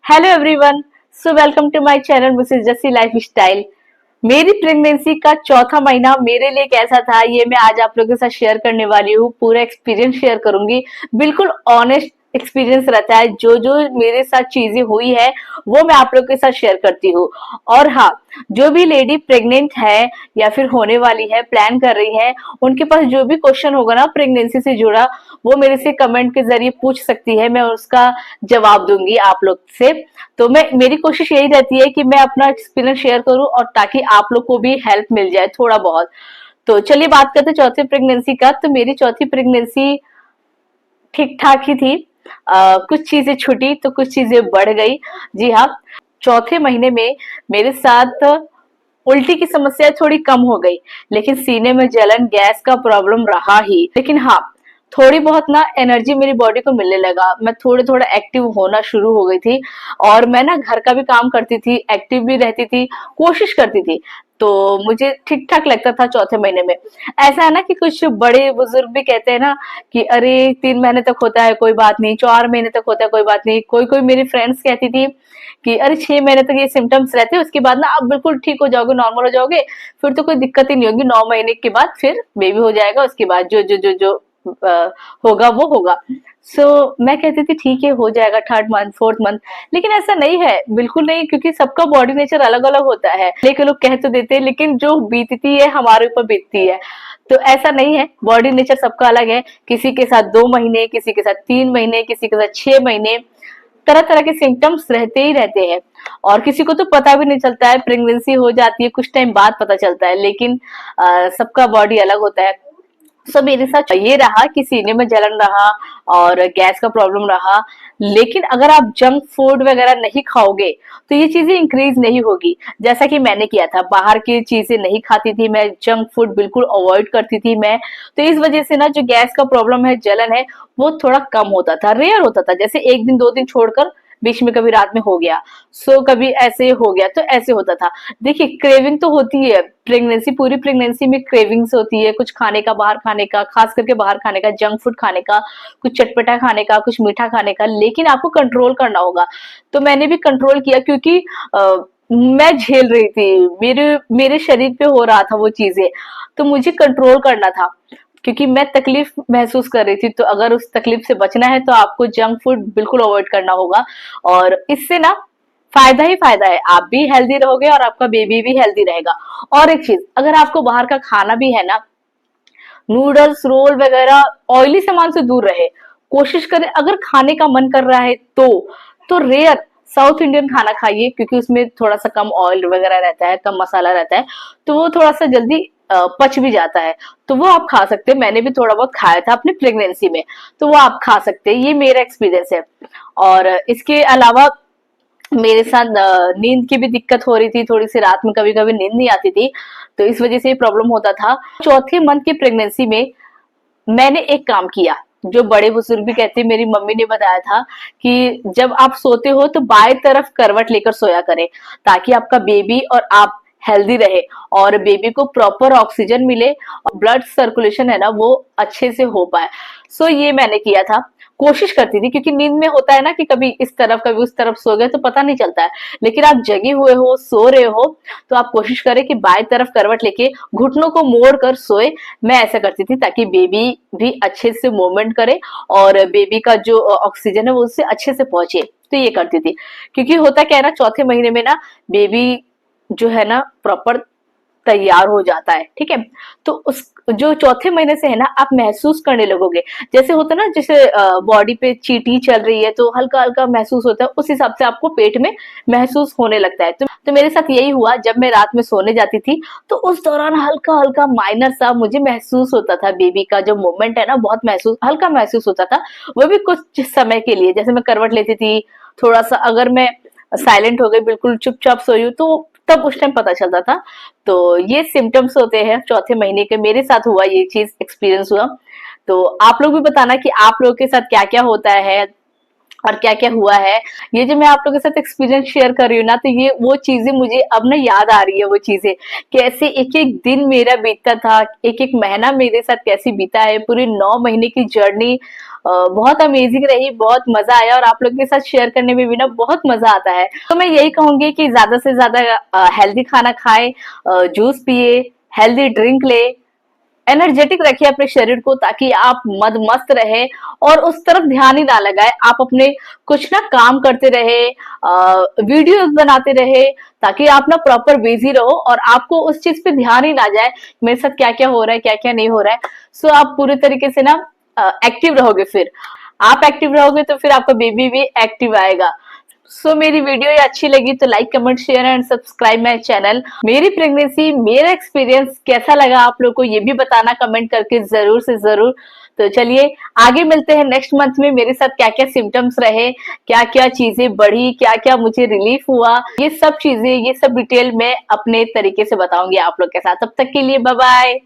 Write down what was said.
Hello everyone. So welcome to my channel Mrs Jassi lifestyle. मेरी pregnancy का चौथा महीना मेरे लिए कैसा था ये मैं आज आप लोगों के साथ शेयर करने वाली हूँ। पूरा एक्सपीरियंस शेयर करूंगी। बिल्कुल ऑनेस्ट एक्सपीरियंस रहता है। जो जो मेरे साथ चीजें हुई है वो मैं आप लोगों के साथ शेयर करती हूँ। और हाँ, जो भी लेडी प्रेग्नेंट है या फिर होने वाली है, प्लान कर रही है, उनके पास जो भी क्वेश्चन होगा ना प्रेगनेंसी से जुड़ा, वो मेरे से कमेंट के जरिए पूछ सकती है। मैं उसका जवाब दूंगी आप लोग से। तो मैं मेरी कोशिश यही रहती है कि मैं अपना एक्सपीरियंस शेयर करूं और ताकि आप लोग को भी हेल्प मिल जाए थोड़ा बहुत। तो चलिए बात करते हैं चौथी प्रेगनेंसी का। तो मेरी चौथी प्रेगनेंसी ठीक ठाक ही थी। कुछ चीजें छूटी तो कुछ चीजें बढ़ गई। जी हाँ, चौथे महीने में मेरे साथ उल्टी की समस्या थोड़ी कम हो गई, लेकिन सीने में जलन, गैस का प्रॉब्लम रहा ही। लेकिन हाँ, थोड़ी बहुत ना एनर्जी मेरी बॉडी को मिलने लगा। मैं थोड़ा थोड़ा एक्टिव होना शुरू हो गई थी। और मैं ना घर का भी काम करती थी, एक्टिव भी रहती थी, कोशिश करती थी। तो मुझे ठीक ठाक लगता था चौथे महीने में। ऐसा है ना कि कुछ बड़े बुजुर्ग भी कहते हैं ना कि अरे 3 महीने तक होता है कोई बात नहीं, 4 महीने तक होता है कोई बात नहीं। कोई कोई मेरी फ्रेंड्स कहती थी कि अरे 6 महीने तक ये सिम्टम्स रहते हैं, उसके बाद ना आप बिल्कुल ठीक हो जाओगे, नॉर्मल हो जाओगे, फिर तो कोई दिक्कत ही नहीं होगी। 9 महीने के बाद फिर बेबी हो जाएगा, उसके बाद जो जो जो जो अ, होगा वो होगा। मैं कहती थी ठीक है हो जाएगा, 3rd मंथ 4th मंथ। लेकिन ऐसा नहीं है, बिल्कुल नहीं, क्योंकि सबका बॉडी नेचर अलग अलग होता है। लेकिन लोग कह तो देते हैं, लेकिन जो बीतती है हमारे ऊपर बीतती है। तो ऐसा नहीं है, बॉडी नेचर सबका अलग है। किसी के साथ 2 महीने, किसी के साथ 3 महीने, किसी के साथ 6 महीने, तरह तरह के सिम्टम्स रहते ही रहते हैं। और किसी को तो पता भी नहीं चलता है, प्रेगनेंसी हो जाती है कुछ टाइम बाद पता चलता है। लेकिन सबका बॉडी अलग होता है। मेरे साथ ये रहा कि सीने में जलन रहा और गैस का प्रॉब्लम रहा। लेकिन अगर आप जंक फूड वगैरह नहीं खाओगे तो ये चीजें इंक्रीज नहीं होगी। जैसा कि मैंने किया था, बाहर की चीजें नहीं खाती थी मैं, जंक फूड बिल्कुल अवॉइड करती थी मैं। तो इस वजह से ना जो गैस का प्रॉब्लम है, जलन है, वो थोड़ा कम होता था, रेयर होता था। जैसे एक दिन 2 दिन छोड़कर बीच में कभी रात में हो गया, कभी ऐसे हो गया, तो ऐसे होता था। देखिए, क्रेविंग तो होती है प्रेगनेंसी, पूरी प्रेगनेंसी में क्रेविंग्स होती है, कुछ खाने का, बाहर खाने का, खास करके बाहर खाने का, जंक फूड खाने का, कुछ चटपटा खाने का, कुछ मीठा खाने का। लेकिन आपको कंट्रोल करना होगा। तो मैंने भी कंट्रोल किया, क्योंकि मैं झेल रही थी, मेरे मेरे शरीर पे हो रहा था वो चीजें। तो मुझे कंट्रोल करना था, क्योंकि मैं तकलीफ महसूस कर रही थी। तो अगर उस तकलीफ से बचना है तो आपको जंक फूड बिल्कुल अवॉइड करना होगा। और इससे ना फायदा ही फायदा है, आप भी हेल्दी रहोगे और आपका बेबी भी हेल्दी रहेगा। और एक चीज, अगर आपको बाहर का खाना भी है ना, नूडल्स, रोल वगैरह, ऑयली सामान से दूर रहे। कोशिश करें, अगर खाने का मन कर रहा है तो रेयर साउथ इंडियन खाना खाइए, क्योंकि उसमें थोड़ा सा कम ऑयल वगैरह रहता है, कम मसाला रहता है। तो वो थोड़ा सा जल्दी पच भी जाता है। तो वो आप खा सकते हैं। मैंने भी थोड़ा बहुत खाया था अपनी प्रेगनेंसी में। तो वो आप खा सकते हैं, ये मेरा एक्सपीरियंस है। और इसके अलावा मेरे साथ नींद की भी दिक्कत हो रही थी थोड़ी सी, रात में कभी कभी नींद नहीं आती थी। तो इस वजह से प्रॉब्लम होता था। चौथे मंथ की प्रेगनेंसी में मैंने एक काम किया, जो बड़े बुजुर्ग भी कहते हैं, मेरी मम्मी ने बताया था कि जब आप सोते हो तो बाएं तरफ करवट लेकर सोया करें, ताकि आपका बेबी और आप हेल्दी रहे और बेबी को प्रॉपर ऑक्सीजन मिले और ब्लड सर्कुलेशन है ना वो अच्छे से हो पाए। ये मैंने किया था। कोशिश करती थी, क्योंकि नींद में होता है ना कि कभी इस तरफ कभी उस तरफ सो गए तो पता नहीं चलता है। लेकिन आप जगे हुए हो, सो रहे हो, तो आप कोशिश करें कि बाएं तरफ करवट लेके घुटनों को मोड़ कर सोए। मैं ऐसा करती थी ताकि बेबी भी अच्छे से मूवमेंट करे और बेबी का जो ऑक्सीजन है वो उससे अच्छे से पहुंचे। तो ये करती थी, क्योंकि होता क्या है ना, चौथे महीने में ना बेबी जो है ना प्रॉपर तैयार हो जाता है। ठीक है, तो उस जो चौथे महीने से है ना, आप महसूस करने लगोगे। जैसे होता है ना, जैसे बॉडी पे चींटी चल रही है तो हल्का हल्का महसूस होता है, उस हिसाब से आपको पेट में महसूस होने लगता है। तो मेरे साथ यही हुआ। जब मैं रात में सोने जाती थी तो उस दौरान हल्का हल्का माइनर सा मुझे महसूस होता था। बेबी का जो मूवमेंट है ना, बहुत महसूस, हल्का महसूस होता था। वो भी कुछ समय के लिए, जैसे मैं करवट लेती थी, थोड़ा सा अगर मैं साइलेंट हो गई, बिल्कुल चुपचाप सोई हूँ, तो तब उस टाइम पता चलता था। तो ये सिम्टम्स होते हैं चौथे महीने के। मेरे साथ हुआ, ये चीज एक्सपीरियंस हुआ। तो आप लोग भी बताना कि आप लोगों के साथ क्या क्या होता है और क्या क्या हुआ है। ये जो मैं आप लोगों के साथ एक्सपीरियंस शेयर कर रही हूँ ना, तो ये वो चीजें मुझे अब ना याद आ रही है। वो चीजें कैसे एक एक दिन मेरा बीतता था, एक एक महीना मेरे साथ कैसे बीता है, पूरी 9 महीने की जर्नी बहुत अमेजिंग रही, बहुत मजा आया और आप लोगों के साथ शेयर करने में भी ना बहुत मजा आता है। तो मैं यही कहूंगी कि ज्यादा से ज्यादा हेल्दी खाना खाएं, जूस पिए, हेल्दी ड्रिंक ले, एनर्जेटिक रखिए अपने शरीर को ताकि आप मद मस्त रहे और उस तरफ ध्यान ही ना लगाए। आप अपने कुछ ना काम करते रहे, वीडियोस बनाते रहे, ताकि आप ना प्रॉपर बिजी रहो और आपको उस चीज पे ध्यान ही ना जाए मेरे साथ क्या क्या हो रहा है, क्या क्या नहीं हो रहा है। सो आप पूरे तरीके से ना एक्टिव रहोगे। फिर आप एक्टिव रहोगे तो फिर आपका बेबी भी एक्टिव आएगा। मेरी वीडियो ये अच्छी लगी तो like comment share and subscribe my channel. मेरी प्रेगनेंसी मेरा एक्सपीरियंस कैसा लगा आप लोग को ये भी बताना कमेंट करके जरूर से जरूर। तो चलिए आगे मिलते हैं नेक्स्ट मंथ में। मेरे साथ क्या क्या सिम्टम्स रहे, क्या क्या चीजें बढ़ी, क्या क्या मुझे रिलीफ हुआ, ये सब चीजें, ये सब डिटेल मैं अपने तरीके से बताऊंगी आप लोग के साथ। तब तक के लिए बाय बाय।